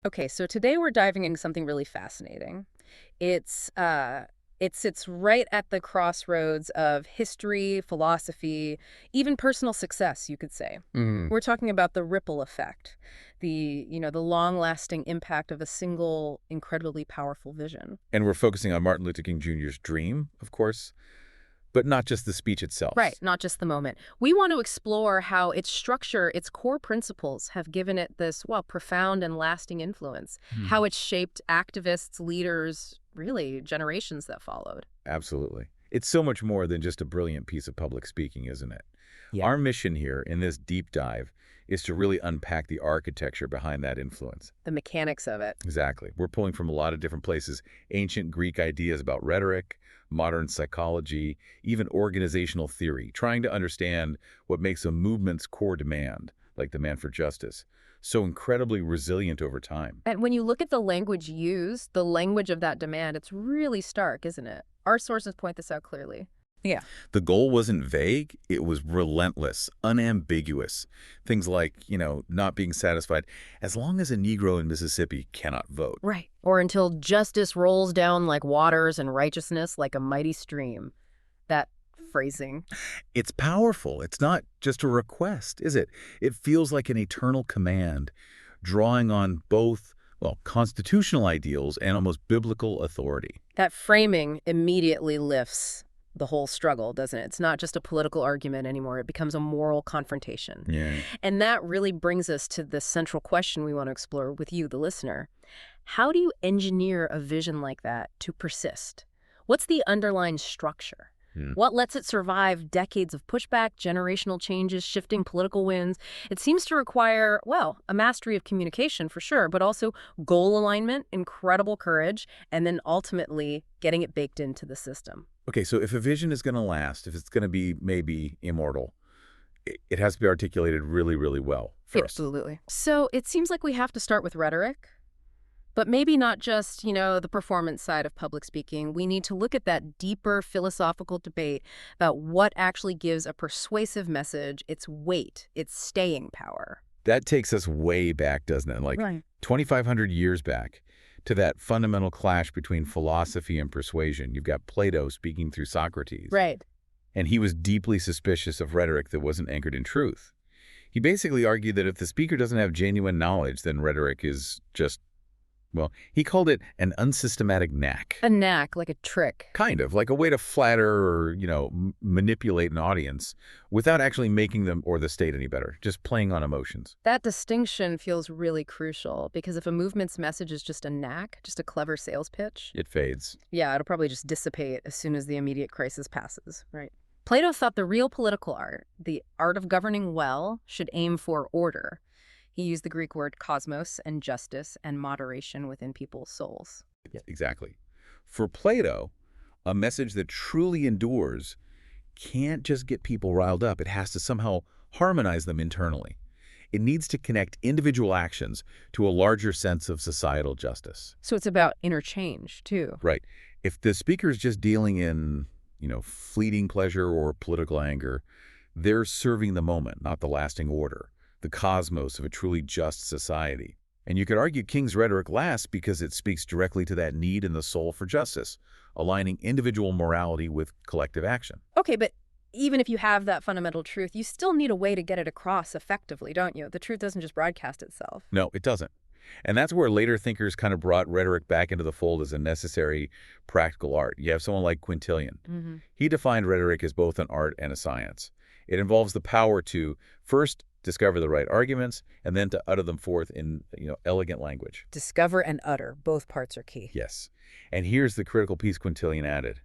Okay, so today we're diving into something really fascinating. It's it sits right at the crossroads of history, philosophy, even personal success, you could say. Mm. We're talking about the ripple effect, the long-lasting impact of a single incredibly powerful vision. And we're focusing on Martin Luther King Jr.'s dream, of course, but not just the speech Right, itself. not just the moment. We want to explore how its structure, its core principles have given it this, well, profound and lasting influence, Hmm. how it shaped activists, leaders, really generations that followed. Absolutely. It's so much more than just a brilliant piece of public speaking, isn't it? Yeah. Our mission here in this deep dive is to really unpack the architecture behind that influence. The mechanics of it. Exactly. We're pulling from a lot of different places, ancient Greek ideas about rhetoric, modern psychology, even organizational theory, trying to understand what makes a movement's core demand, like demand for justice, so incredibly resilient over time. And when you look at the language used, the language of that demand, it's really stark, isn't it? Our sources point this out clearly. Yeah. The goal wasn't vague, it was relentless, unambiguous. Things like, not being satisfied as long as a Negro in Mississippi cannot vote. Right. Or until justice rolls down like waters and righteousness like a mighty stream. That phrasing. It's powerful. It's not just a request, is it? It feels like an eternal command, drawing on both, well, constitutional ideals and almost biblical authority. That framing immediately lifts the whole struggle, doesn't it? It's not just a political argument anymore. It becomes a moral confrontation. Yeah. And that really brings us to the central question we want to explore with you, the listener. How do you engineer a vision like that to persist? What's the underlying structure? Hmm. What lets it survive decades of pushback, generational changes, shifting political winds? It seems to require, well, a mastery of communication for sure, but also goal alignment, incredible courage, and then ultimately getting it baked into the system. Okay, so if a vision is going to last, if it's going to be maybe immortal, it has to be articulated really, really well first. Absolutely. So it seems like we have to start with rhetoric. But maybe not just, the performance side of public speaking. We need to look at that deeper philosophical debate about what actually gives a persuasive message its weight, its staying power. That takes us way back, doesn't it? Like Right. 2,500 years back to that fundamental clash between philosophy and persuasion. You've got Plato speaking through Socrates, Right. and he was deeply suspicious of rhetoric that wasn't anchored in truth. He basically argued that if the speaker doesn't have genuine knowledge, then rhetoric is just, well, he called it an unsystematic knack. A knack, like a trick. Kind of, like a way to flatter or, manipulate an audience without actually making them or the state any better, just playing on emotions. That distinction feels really crucial because if a movement's message is just a knack, just a clever sales pitch, It fades. yeah, it'll probably just dissipate as soon as the immediate crisis passes. Right. Plato thought the real political art, the art of governing well, should aim for order. He used the Greek word cosmos and justice and moderation within people's souls. Yeah. Exactly. For Plato, a message that truly endures can't just get people riled up. It has to somehow harmonize them internally. It needs to connect individual actions to a larger sense of societal justice. So it's about interchange, too. Right. If the speaker is just dealing in, fleeting pleasure or political anger, they're serving the moment, not the lasting order, the cosmos of a truly just society. And you could argue King's rhetoric lasts because it speaks directly to that need in the soul for justice, aligning individual morality with collective action. Okay, but even if you have that fundamental truth, you still need a way to get it across effectively, don't you? The truth doesn't just broadcast itself. No, it doesn't. And that's where later thinkers kind of brought rhetoric back into the fold as a necessary practical art. You have someone like Quintilian. Hmm. He defined rhetoric as both an art and a science. It involves the power to first discover the right arguments and then to utter them forth in, elegant language. Discover and utter. Both parts are key. Yes. And here's the critical piece Quintilian added.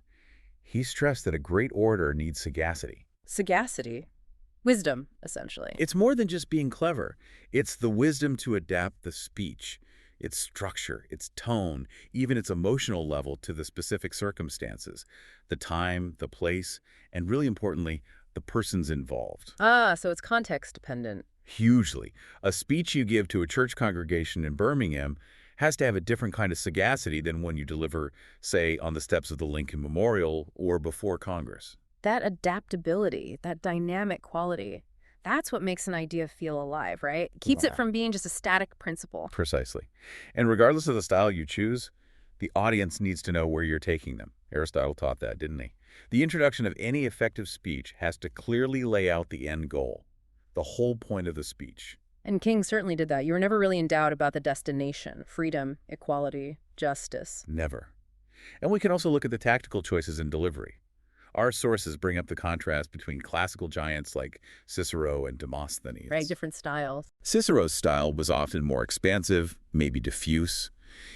He stressed that a great orator needs sagacity. Sagacity. Wisdom, essentially. It's more than just being clever. It's the wisdom to adapt the speech, its structure, its tone, even its emotional level to the specific circumstances, the time, the place, and really importantly, the persons involved. Ah, so it's context dependent. Hugely. A speech you give to a church congregation in Birmingham has to have a different kind of sagacity than one you deliver, say, on the steps of the Lincoln Memorial or before Congress. That adaptability, that dynamic quality, That's what makes an idea feel alive, right? Keeps it Wow. from being just a static principle. Precisely. And regardless of the style you choose, the audience needs to know where you're taking them. Aristotle taught that, didn't he? The introduction of any effective speech has to clearly lay out the end goal, the whole point of the speech. And King certainly did that. You were never really in doubt about the destination: freedom, equality, justice. Never. And we can also look at the tactical choices in delivery. Our sources bring up the contrast between classical giants like Cicero and Right? Demosthenes. Different styles. Cicero's style was often more expansive, maybe diffuse.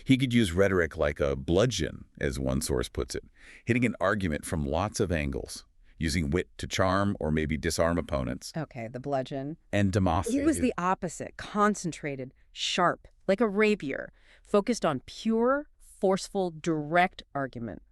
He could use rhetoric like a bludgeon, as one source puts it, hitting an argument from lots of angles, using wit to charm or maybe disarm opponents. Okay, the bludgeon. And He was Demosthenes, the opposite: concentrated, sharp, like a rapier, focused on pure, forceful, direct argument.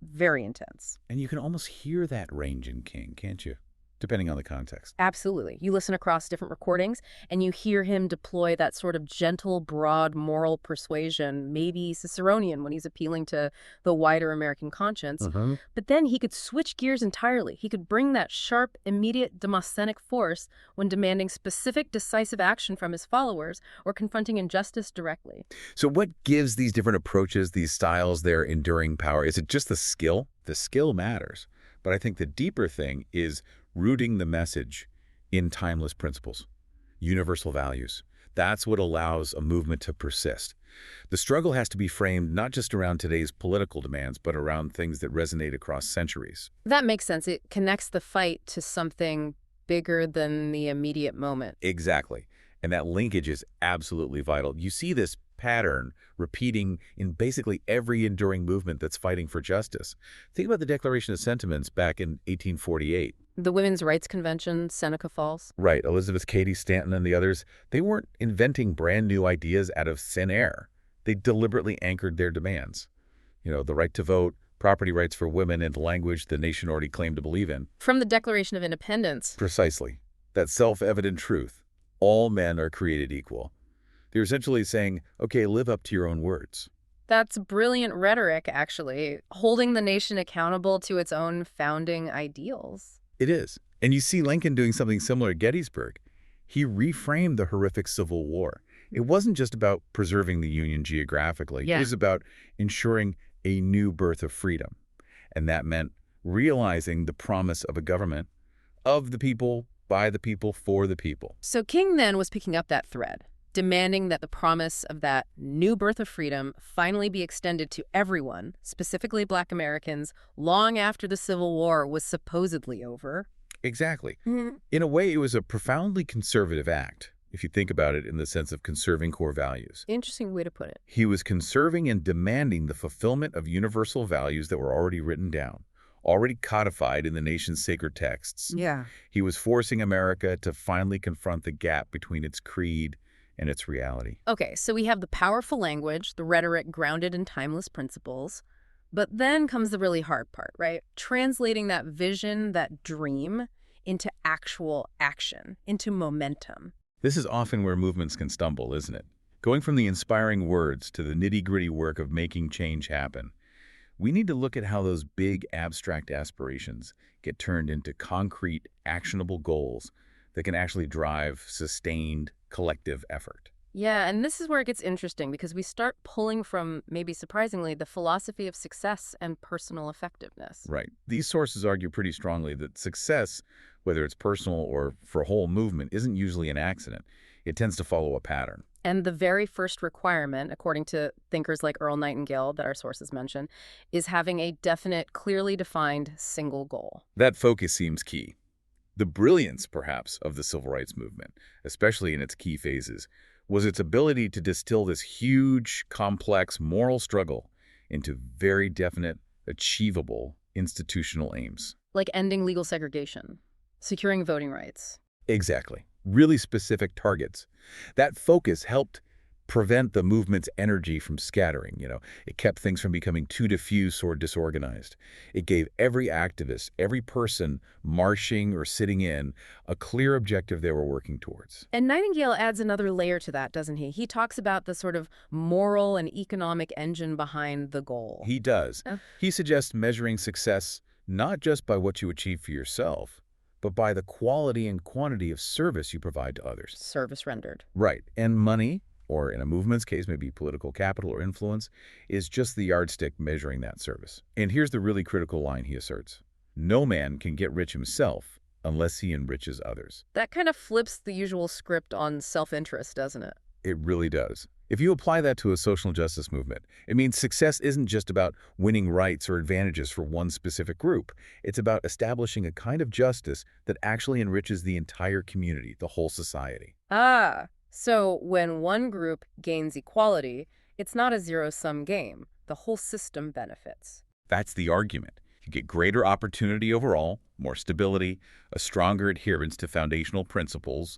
Very intense. and you can almost hear that range in King, can't you? Depending on the context. Absolutely. You listen across different recordings and you hear him deploy that sort of gentle, broad moral persuasion, maybe Ciceronian when he's appealing to the wider American conscience. But then he could switch gears entirely. He could bring that sharp, immediate Demosthenic force when demanding specific, decisive action from his followers or confronting injustice directly. So what gives these different approaches, these styles, their enduring power? Is it just the skill? The skill matters. But I think the deeper thing is rooting the message in timeless principles, universal values. That's what allows a movement to persist. The struggle has to be framed not just around today's political demands, but around things that resonate across centuries. That makes sense. It connects the fight to something bigger than the immediate moment. Exactly. And that linkage is absolutely vital. You see this pattern repeating in basically every enduring movement that's fighting for justice. Think about the Declaration of Sentiments back in 1848. The Women's Rights Convention, Seneca Falls. Right, Elizabeth Cady Stanton and the others, they weren't inventing brand new ideas out of thin air. They deliberately anchored their demands. The right to vote, property rights for women, and language the nation already claimed to believe in. From the Declaration of Independence. Precisely. That self-evident truth. All men are created equal. They're essentially saying, okay, live up to your own words. That's brilliant rhetoric, actually, holding the nation accountable to its own founding ideals. It is. And you see Lincoln doing something similar at Gettysburg. He reframed the horrific Civil War. It wasn't just about preserving the Union geographically. Yeah. It was about ensuring a new birth of freedom. And that meant realizing the promise of a government of the people, by the people, for the people. So King then was picking up that thread, demanding that the promise of that new birth of freedom finally be extended to everyone, specifically Black Americans, long after the Civil War was supposedly over. Exactly. Mhm. In a way, it was a profoundly conservative act, if you think about it in the sense of conserving core values. Interesting way to put it. He was conserving and demanding the fulfillment of universal values that were already written down, already codified in the nation's sacred texts. Yeah. He was forcing America to finally confront the gap between its creed and its reality. Okay, so we have the powerful language, the rhetoric grounded in timeless principles. But then comes the really hard part, right? Translating that vision, that dream, into actual action, into momentum. This is often where movements can stumble, isn't it? Going from the inspiring words to the nitty-gritty work of making change happen. We need to look at how those big abstract aspirations get turned into concrete, actionable goals that can actually drive sustained collective effort. Yeah, and this is where it gets interesting because we start pulling from, maybe surprisingly, the philosophy of success and personal effectiveness. Right. These sources argue pretty strongly that success, whether it's personal or for a whole movement, isn't usually an accident. It tends to follow a pattern. And the very first requirement, according to thinkers like Earl Nightingale that our sources mention, is having a definite, clearly defined single goal. That focus seems key. The brilliance, perhaps, of the civil rights movement, especially in its key phases, was its ability to distill this huge, complex moral struggle into very definite, achievable institutional aims. Like ending legal segregation, securing voting rights. Exactly. Really specific targets. That focus helped prevent the movement's energy from scattering. It kept things from becoming too diffuse or disorganized. It gave every activist, every person marching or sitting in, a clear objective they were working towards. And Nightingale adds another layer to that, doesn't he? He talks about the sort of moral and economic engine behind the goal. He does. Oh. He suggests measuring success not just by what you achieve for yourself, but by the quality and quantity of service you provide to others. Service rendered. Right. And money, or in a movement's case, maybe political capital or influence, is just the yardstick measuring that service. And here's the really critical line he asserts. No man can get rich himself unless he enriches others. That kind of flips the usual script on self-interest, doesn't it? It really does. If you apply that to a social justice movement, it means success isn't just about winning rights or advantages for one specific group. It's about establishing a kind of justice that actually enriches the entire community, the whole society. Ah, so when one group gains equality, it's not a zero-sum game. The whole system benefits. That's the argument. You get greater opportunity overall, more stability, a stronger adherence to foundational principles.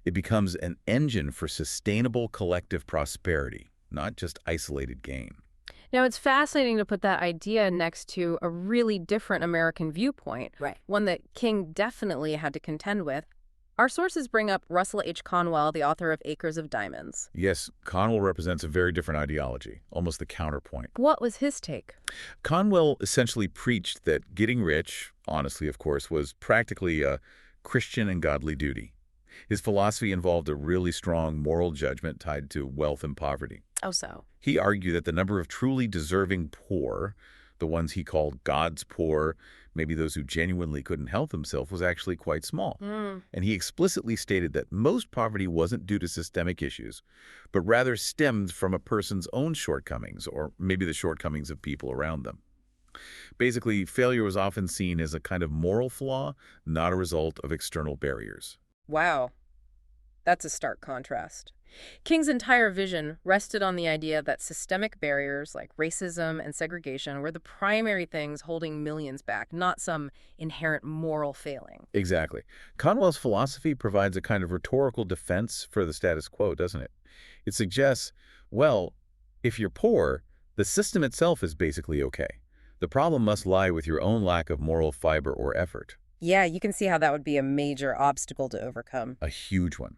It becomes an engine for sustainable collective prosperity, not just isolated gain. Now, it's fascinating to put that idea next to a really different American viewpoint, Right. one that King definitely had to contend with. Our sources bring up Russell H. Conwell, the author of Acres of Diamonds. Yes, Conwell represents a very different ideology, almost the counterpoint. What was his take? Conwell essentially preached that getting rich, honestly, of course, was practically a Christian and godly duty. His philosophy involved a really strong moral judgment tied to wealth and poverty. Oh, so. He argued that the number of truly deserving poor, the ones he called God's poor, maybe those who genuinely couldn't help themselves, was actually quite small. And he explicitly stated that most poverty wasn't due to systemic issues, but rather stemmed from a person's own shortcomings, or maybe the shortcomings of people around them. Basically, failure was often seen as a kind of moral flaw, not a result of external barriers. Wow. That's a stark contrast. King's entire vision rested on the idea that systemic barriers like racism and segregation were the primary things holding millions back, not some inherent moral failing. Exactly. Conwell's philosophy provides a kind of rhetorical defense for the status quo, doesn't it? It suggests, well, if you're poor, the system itself is basically okay. The problem must lie with your own lack of moral fiber or effort. Yeah, you can see how that would be a major obstacle to overcome. A huge one.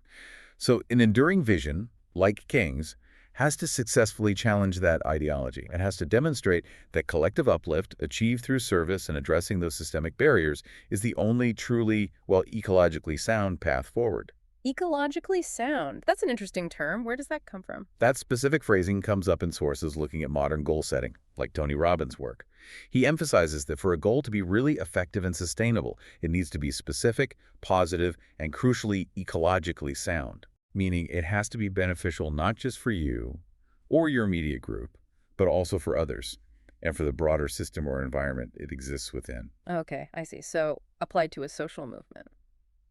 So an enduring vision, like King's, has to successfully challenge that ideology. It has to demonstrate that collective uplift, achieved through service and addressing those systemic barriers, is the only truly, well, ecologically sound path forward. Ecologically sound. That's an interesting term. Where does that come from? That specific phrasing comes up in sources looking at modern goal setting, like Tony Robbins' work. He emphasizes that for a goal to be really effective and sustainable, it needs to be specific, positive, and crucially ecologically sound, meaning it has to be beneficial not just for you or your immediate group, but also for others and for the broader system or environment it exists within. Okay, I see. So applied to a social movement.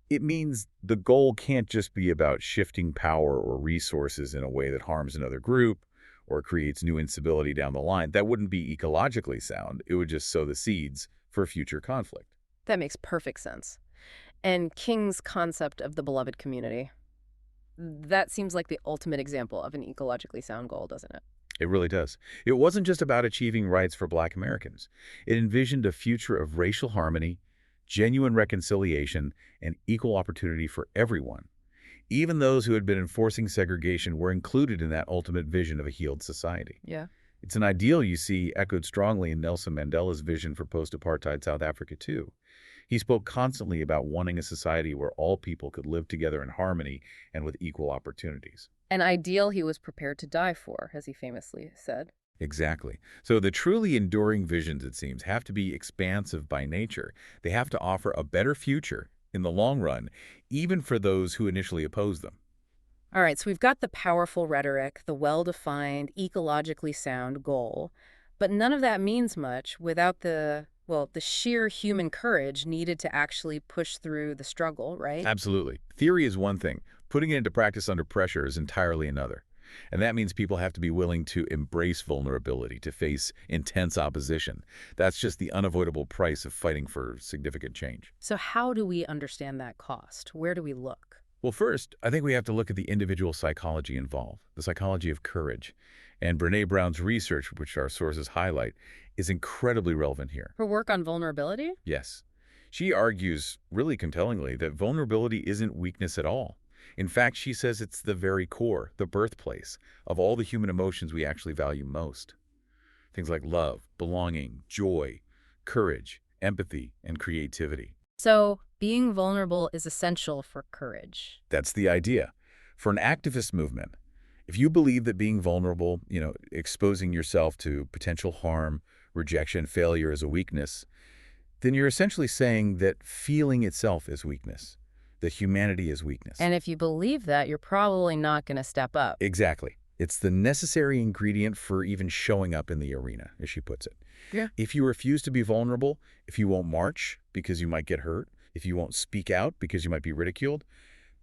It means the goal can't just be about shifting power or resources in a way that harms another group or creates new instability down the line. That wouldn't be ecologically sound. It would just sow the seeds for future conflict. That makes perfect sense. And King's concept of the beloved community. That seems like the ultimate example of an ecologically sound goal, doesn't it? It really does. It wasn't just about achieving rights for Black Americans. It envisioned a future of racial harmony, genuine reconciliation, and equal opportunity for everyone. Even those who had been enforcing segregation were included in that ultimate vision of a healed society. Yeah. It's an ideal you see echoed strongly in Nelson Mandela's vision for post-apartheid South Africa, too. He spoke constantly about wanting a society where all people could live together in harmony and with equal opportunities. An ideal he was prepared to die for, as he famously said. Exactly. So the truly enduring visions, it seems, have to be expansive by nature. They have to offer a better future in the long run, even for those who initially oppose them. All right, so we've got the powerful rhetoric, the well-defined, ecologically sound goal, but none of that means much without the sheer human courage needed to actually push through the struggle, right? Absolutely. Theory is one thing. Putting it into practice under pressure is entirely another. And that means people have to be willing to embrace vulnerability, to face intense opposition. That's just the unavoidable price of fighting for significant change. So how do we understand that cost? Where do we look? Well, first, I think we have to look at the individual psychology involved, the psychology of courage. And Brené Brown's research, which our sources highlight, is incredibly relevant here. Her work on vulnerability? Yes. She argues, really compellingly, that vulnerability isn't weakness at all. In fact, she says it's the very core, the birthplace, of all the human emotions we actually value most. Things like love, belonging, joy, courage, empathy, and creativity. So Being vulnerable is essential for courage. That's the idea. For an activist movement, if you believe that being vulnerable, exposing yourself to potential harm, rejection, failure is a weakness, then you're essentially saying that feeling itself is weakness, that humanity is weakness. And if you believe that, you're probably not going to step up. Exactly. It's the necessary ingredient for even showing up in the arena, as she puts it. Yeah. If you refuse to be vulnerable, if you won't march because you might get hurt, if you won't speak out because you might be ridiculed,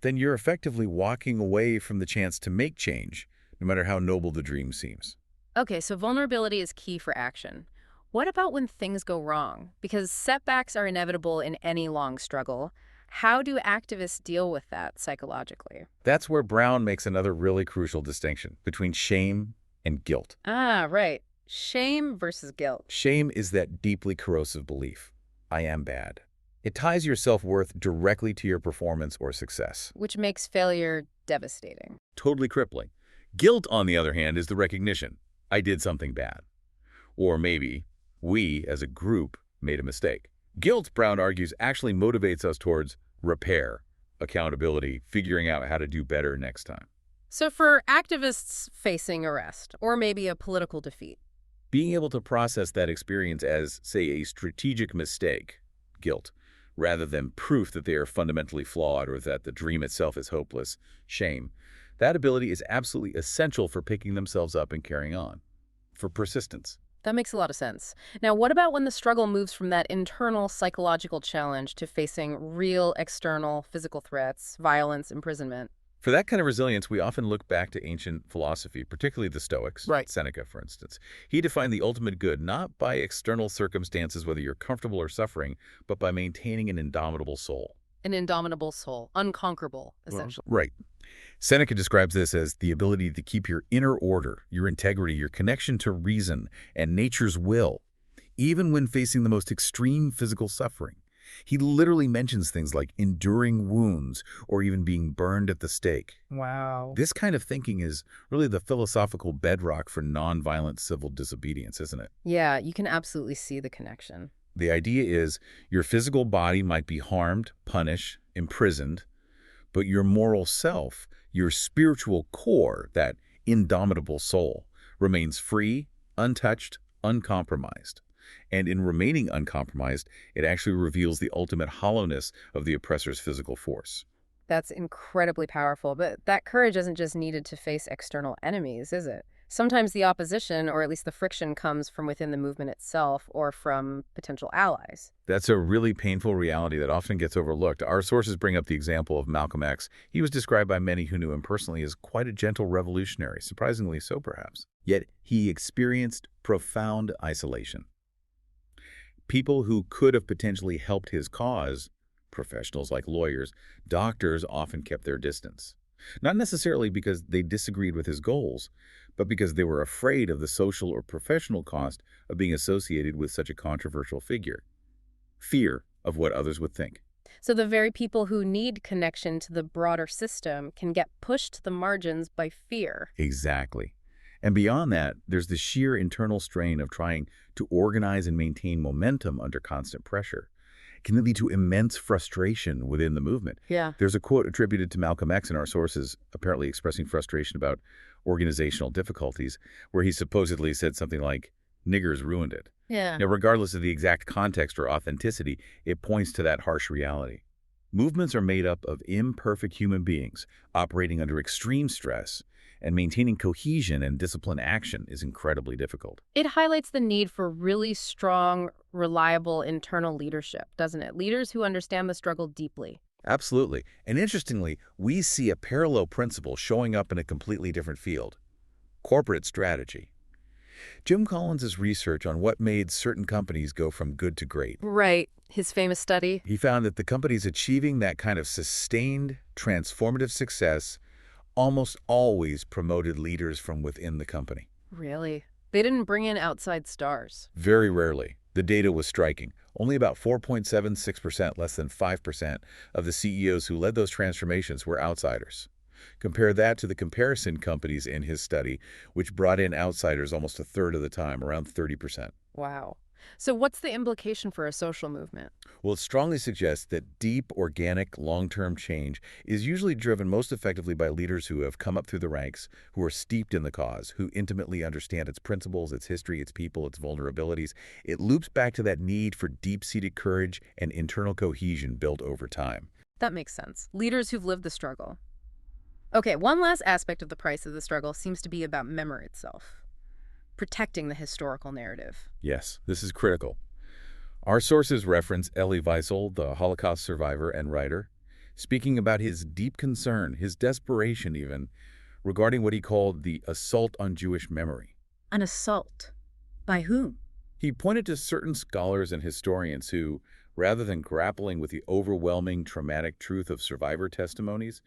then you're effectively walking away from the chance to make change, no matter how noble the dream seems. Okay, so vulnerability is key for action. What about when things go wrong? Because setbacks are inevitable in any long struggle. How do activists deal with that psychologically? That's where Brown makes another really crucial distinction between shame and guilt. Ah, right. Shame versus guilt. Shame is that deeply corrosive belief, I am bad. It ties your self-worth directly to your performance or success. Which makes failure devastating. Totally crippling. Guilt, on the other hand, is the recognition, I did something bad. Or maybe, we, as a group, made a mistake. Guilt, Brown argues, actually motivates us towards repair, accountability, figuring out how to do better next time. So for activists facing arrest, or maybe a political defeat, Being able to process that experience as, say, a strategic mistake, guilt, rather than proof that they are fundamentally flawed or that the dream itself is hopeless, shame, that ability is absolutely essential for picking themselves up and carrying on, for persistence. that makes a lot of sense. Now, what about when the struggle moves from that internal psychological challenge to facing real external physical threats, violence, imprisonment? For that kind of resilience, we often look back to ancient philosophy, particularly the Stoics, Right. Seneca, for instance. He defined the ultimate good not by external circumstances, whether you're comfortable or suffering, but by maintaining an indomitable soul. An indomitable soul, unconquerable, essentially. Right. Seneca describes this as the ability to keep your inner order, your integrity, your connection to reason and nature's will, even when facing the most extreme physical suffering. He literally mentions things like enduring wounds or even being burned at the stake. Wow. This kind of thinking is really the philosophical bedrock for nonviolent civil disobedience, isn't it? Yeah, you can absolutely see the connection. The idea is your physical body might be harmed, punished, imprisoned, but your moral self, your spiritual core, that indomitable soul, remains free, untouched, uncompromised. And in remaining uncompromised, it actually reveals the ultimate hollowness of the oppressor's physical force. That's incredibly powerful, but that courage isn't just needed to face external enemies, is it? Sometimes the opposition, or at least the friction, comes from within the movement itself or from potential allies. That's a really painful reality that often gets overlooked. Our sources bring up the example of Malcolm X. He was described by many who knew him personally as quite a gentle revolutionary, surprisingly so perhaps. Yet he experienced profound isolation. People who could have potentially helped his cause, professionals like lawyers, doctors, often kept their distance. Not necessarily because they disagreed with his goals, but because they were afraid of the social or professional cost of being associated with such a controversial figure. Fear of what others would think. So the very people who need connection to the broader system can get pushed to the margins by fear. Exactly. And beyond that, there's the sheer internal strain of trying to organize and maintain momentum under constant pressure. It can lead to immense frustration within the movement. Yeah. There's a quote attributed to Malcolm X in our sources, apparently expressing frustration about organizational difficulties, where he supposedly said something like, "Niggers ruined it." Yeah. Now, regardless of the exact context or authenticity, it points to that harsh reality. Movements are made up of imperfect human beings operating under extreme stress, and maintaining cohesion and disciplined action is incredibly difficult. It highlights the need for really strong, reliable internal leadership, doesn't it? Leaders who understand the struggle deeply. Absolutely. And interestingly, we see a parallel principle showing up in a completely different field: corporate strategy. Jim Collins' research on what made certain companies go from good to great. Right. His famous study. He found that the companies achieving that kind of sustained, transformative success almost always promoted leaders from within the company. Really? They didn't bring in outside stars. Very rarely. The data was striking. Only about 4.76%, less than 5%, of the CEOs who led those transformations were outsiders. Compare that to the comparison companies in his study, which brought in outsiders almost a third of the time, around 30%. Wow. So what's the implication for a social movement? Well, it strongly suggests that deep, organic, long-term change is usually driven most effectively by leaders who have come up through the ranks, who are steeped in the cause, who intimately understand its principles, its history, its people, its vulnerabilities. It loops back to that need for deep-seated courage and internal cohesion built over time. That makes sense. Leaders who've lived the struggle. Okay, one last aspect of the price of the struggle seems to be about memory itself, protecting the historical narrative. Yes, this is critical. Our sources reference Elie Wiesel, the Holocaust survivor and writer, speaking about his deep concern, his desperation even, regarding what he called the assault on Jewish memory. An assault. By whom? He pointed to certain scholars and historians who, rather than grappling with the overwhelming traumatic truth of survivor testimonies,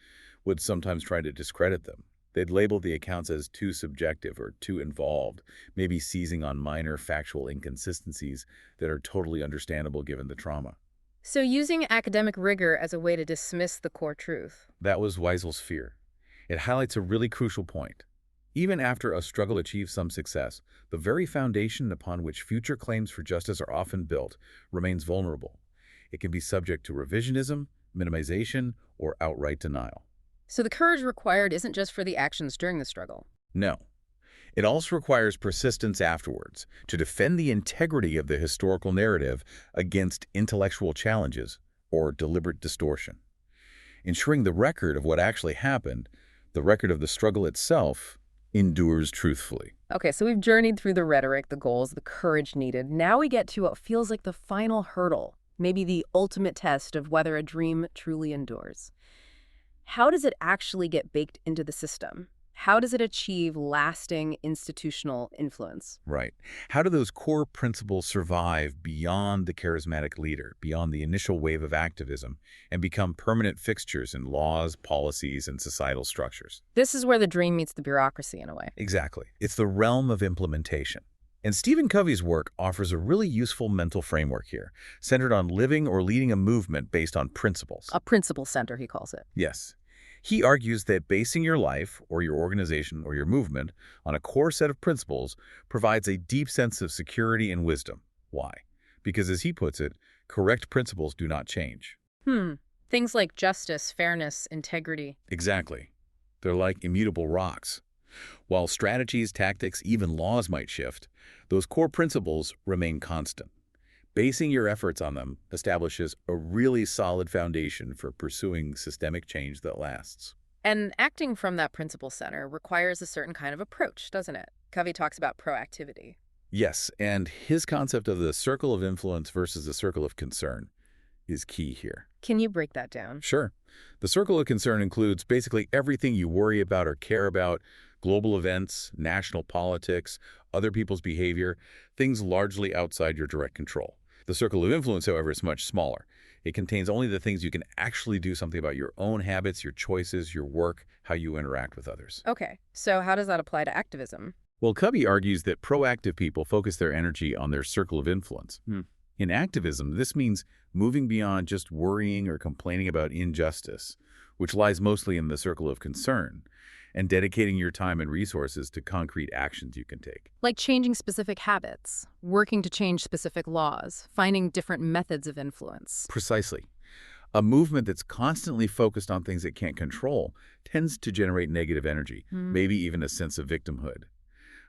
would sometimes try to discredit them. They'd label the accounts as too subjective or too involved, maybe seizing on minor factual inconsistencies that are totally understandable given the trauma. So using academic rigor as a way to dismiss the core truth. That was Wiesel's fear. It highlights a really crucial point. Even after a struggle achieves some success, the very foundation upon which future claims for justice are often built remains vulnerable. It can be subject to revisionism, minimization, or outright denial. So the courage required isn't just for the actions during the struggle. No. It also requires persistence afterwards to defend the integrity of the historical narrative against intellectual challenges or deliberate distortion. Ensuring the record of what actually happened, the record of the struggle itself, endures truthfully. Okay, so we've journeyed through the rhetoric, the goals, the courage needed. Now we get to what feels like the final hurdle, maybe the ultimate test of whether a dream truly endures. How does it actually get baked into the system? How does it achieve lasting institutional influence? Right. How do those core principles survive beyond the charismatic leader, beyond the initial wave of activism, and become permanent fixtures in laws, policies, and societal structures? This is where the dream meets the bureaucracy in a way. Exactly. It's the realm of implementation. And Stephen Covey's work offers a really useful mental framework here, centered on living or leading a movement based on principles. A principle center, he calls it. Yes. He argues that basing your life, or your organization, or your movement on a core set of principles provides a deep sense of security and wisdom. Why? Because, as he puts it, correct principles do not change. Things like justice, fairness, integrity. Exactly. They're like immutable rocks. While strategies, tactics, even laws might shift, those core principles remain constant. Basing your efforts on them establishes a really solid foundation for pursuing systemic change that lasts. And acting from that principle center requires a certain kind of approach, doesn't it? Covey talks about proactivity. Yes, and his concept of the circle of influence versus the circle of concern is key here. Can you break that down? Sure. The circle of concern includes basically everything you worry about or care about: global events, national politics, other people's behavior, things largely outside your direct control. The circle of influence, however, is much smaller. It contains only the things you can actually do something about: your own habits, your choices, your work, how you interact with others. Okay, so how does that apply to activism? Well, Covey argues that proactive people focus their energy on their circle of influence. In activism, this means moving beyond just worrying or complaining about injustice, which lies mostly in the circle of concern, and dedicating your time and resources to concrete actions you can take. Like changing specific habits, working to change specific laws, finding different methods of influence. Precisely. A movement that's constantly focused on things it can't control tends to generate negative energy, maybe even a sense of victimhood.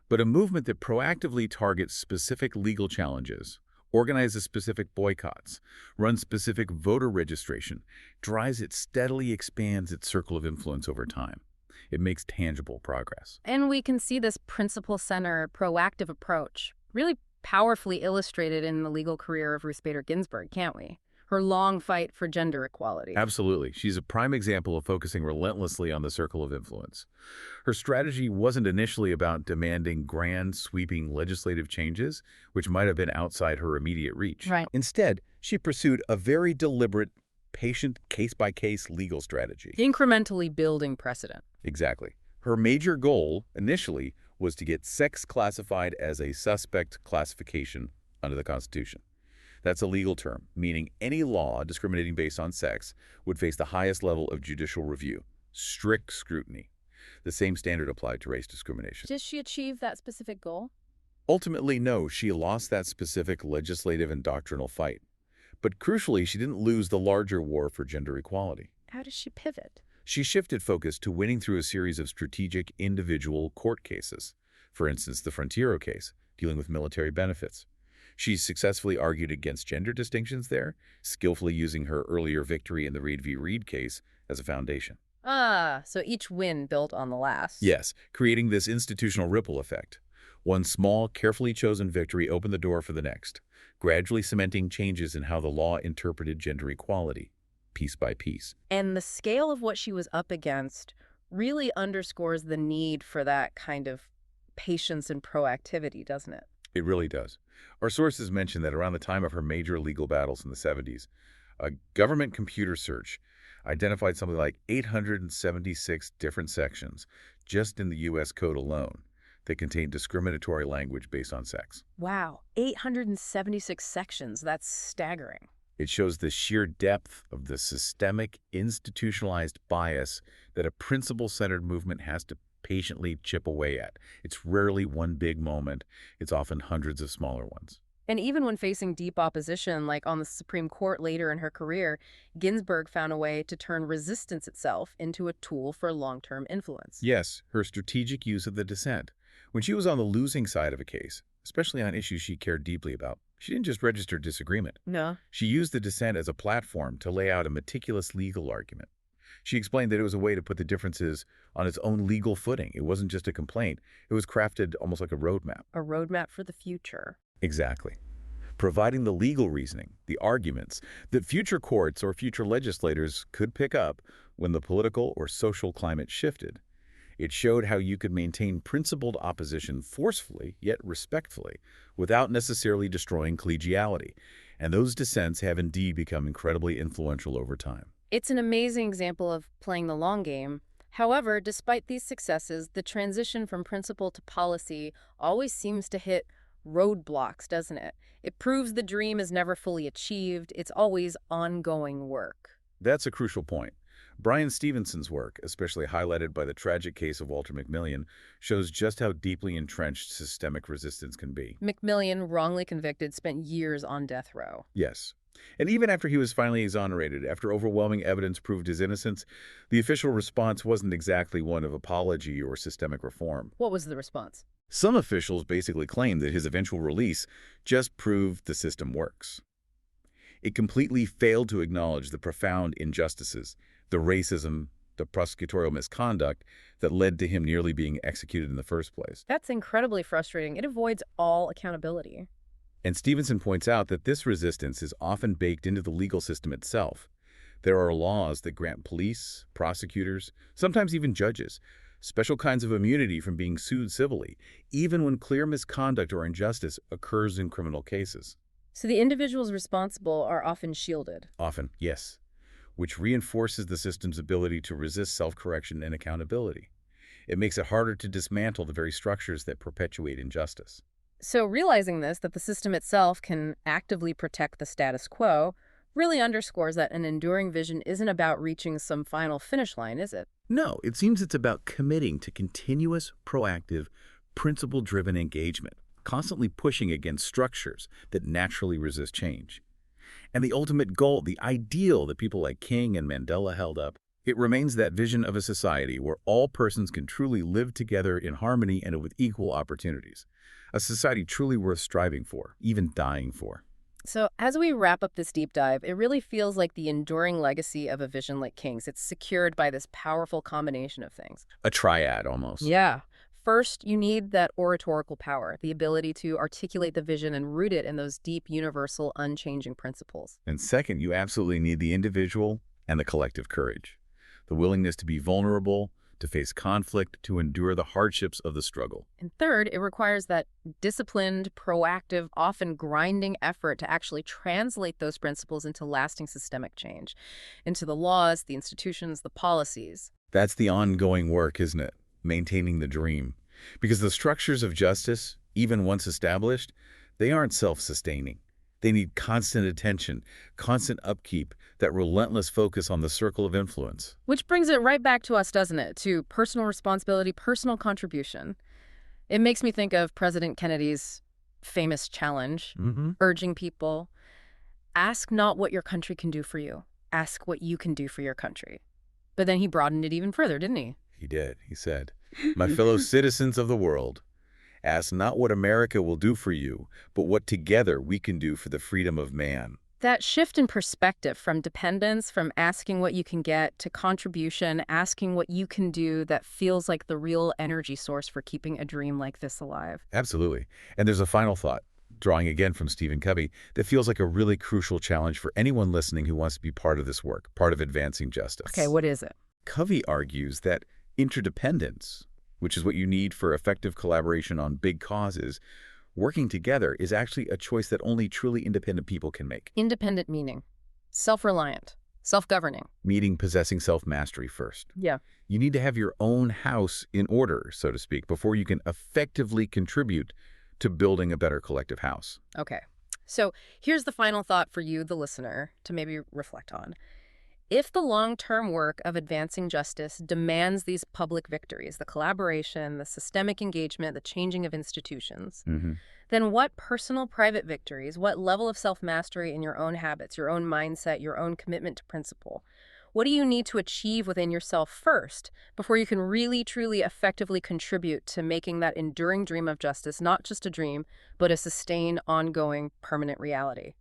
But a movement that proactively targets specific legal challenges, organizes specific boycotts, runs specific voter registration, steadily expands its circle of influence over time. It makes tangible progress. And we can see this principle-centered, proactive approach really powerfully illustrated in the legal career of Ruth Bader Ginsburg, can't we? Her long fight for gender equality. Absolutely. She's a prime example of focusing relentlessly on the circle of influence. Her strategy wasn't initially about demanding grand, sweeping legislative changes, which might have been outside her immediate reach. Right. Instead, she pursued a very deliberate, patient, case-by-case legal strategy. Incrementally building precedent. Exactly. Her major goal, initially, was to get sex classified as a suspect classification under the Constitution. That's a legal term, meaning any law discriminating based on sex would face the highest level of judicial review, strict scrutiny. The same standard applied to race discrimination. Did she achieve that specific goal? Ultimately, no, she lost that specific legislative and doctrinal fight. But crucially, she didn't lose the larger war for gender equality. How does she pivot? She shifted focus to winning through a series of strategic individual court cases. For instance, the Frontiero case, dealing with military benefits. She successfully argued against gender distinctions there, skillfully using her earlier victory in the Reed v. Reed case as a foundation. Ah, so each win built on the last. Yes, creating this institutional ripple effect. One small, carefully chosen victory opened the door for the next, gradually cementing changes in how the law interpreted gender equality, piece by piece. And the scale of what she was up against really underscores the need for that kind of patience and proactivity, doesn't it? It really does. Our sources mention that around the time of her major legal battles in the 70s, a government computer search identified something like 876 different sections just in the U.S. Code alone that contained discriminatory language based on sex. Wow, 876 sections. That's staggering. It shows the sheer depth of the systemic, institutionalized bias that a principle-centered movement has to patiently chip away at. It's rarely one big moment. It's often hundreds of smaller ones. And even when facing deep opposition, like on the Supreme Court later in her career, Ginsburg found a way to turn resistance itself into a tool for long-term influence. Yes, her strategic use of the dissent. When she was on the losing side of a case, especially on issues she cared deeply about, she didn't just register disagreement. No. She used the dissent as a platform to lay out a meticulous legal argument. She explained that it was a way to put the differences on its own legal footing. It wasn't just a complaint. It was crafted almost like a roadmap. A roadmap for the future. Exactly. Providing the legal reasoning, the arguments, that future courts or future legislators could pick up when the political or social climate shifted. It showed how you could maintain principled opposition forcefully, yet respectfully, without necessarily destroying collegiality. And those dissents have indeed become incredibly influential over time. It's an amazing example of playing the long game. However, despite these successes, the transition from principle to policy always seems to hit roadblocks, doesn't it? It proves the dream is never fully achieved. It's always ongoing work. That's a crucial point. Brian Stevenson's work, especially highlighted by the tragic case of Walter McMillian, shows just how deeply entrenched systemic resistance can be. McMillian, wrongly convicted, spent years on death row. Yes. And even after he was finally exonerated, after overwhelming evidence proved his innocence, the official response wasn't exactly one of apology or systemic reform. What was the response? Some officials basically claimed that his eventual release just proved the system works. It completely failed to acknowledge the profound injustices, the racism, the prosecutorial misconduct that led to him nearly being executed in the first place. That's incredibly frustrating. It avoids all accountability. And Stevenson points out that this resistance is often baked into the legal system itself. There are laws that grant police, prosecutors, sometimes even judges, special kinds of immunity from being sued civilly, even when clear misconduct or injustice occurs in criminal cases. So the individuals responsible are often shielded. Often, yes, which reinforces the system's ability to resist self-correction and accountability. It makes it harder to dismantle the very structures that perpetuate injustice. So realizing this, that the system itself can actively protect the status quo, really underscores that an enduring vision isn't about reaching some final finish line, is it? No, it seems it's about committing to continuous, proactive, principle-driven engagement, constantly pushing against structures that naturally resist change. And the ultimate goal, the ideal that people like King and Mandela held up, it remains that vision of a society where all persons can truly live together in harmony and with equal opportunities. A society truly worth striving for, even dying for. So as we wrap up this deep dive, it really feels like the enduring legacy of a vision like King's. It's secured by this powerful combination of things. A triad, almost. Yeah. First, you need that oratorical power, the ability to articulate the vision and root it in those deep, universal, unchanging principles. And second, you absolutely need the individual and the collective courage. The willingness to be vulnerable, to face conflict, to endure the hardships of the struggle. And third, it requires that disciplined, proactive, often grinding effort to actually translate those principles into lasting systemic change, into the laws, the institutions, the policies. That's the ongoing work, isn't it? Maintaining the dream. Because the structures of justice, even once established, they aren't self-sustaining. They need constant attention, constant upkeep, that relentless focus on the circle of influence. Which brings it right back to us, doesn't it? To personal responsibility, personal contribution. It makes me think of President Kennedy's famous challenge, Hmm. urging people, ask not what your country can do for you, ask what you can do for your country. But then he broadened it even further, didn't he? He did. He said, "My fellow citizens of the world, ask not what America will do for you, but what together we can do for the freedom of man." That shift in perspective from dependence, from asking what you can get, to contribution, asking what you can do, that feels like the real energy source for keeping a dream like this alive. Absolutely. And there's a final thought, drawing again from Stephen Covey, that feels like a really crucial challenge for anyone listening who wants to be part of this work, part of advancing Okay, justice. what is it? Covey argues that interdependence, which is what you need for effective collaboration on big causes, working together is actually a choice that only truly independent people can make, Independent meaning, self-reliant, self-governing. meaning possessing self-mastery first. Yeah. You need to have your own house in order, so to speak, before you can effectively contribute to building a better collective house. Okay. So here's the final thought for you, the listener, to maybe reflect on. If the long-term work of advancing justice demands these public victories, the collaboration, the systemic engagement, the changing of institutions, Hmm. then what personal private victories, what level of self-mastery in your own habits, your own mindset, your own commitment to principle, what do you need to achieve within yourself first before you can really, truly, effectively contribute to making that enduring dream of justice not just a dream, but a sustained, ongoing, permanent reality?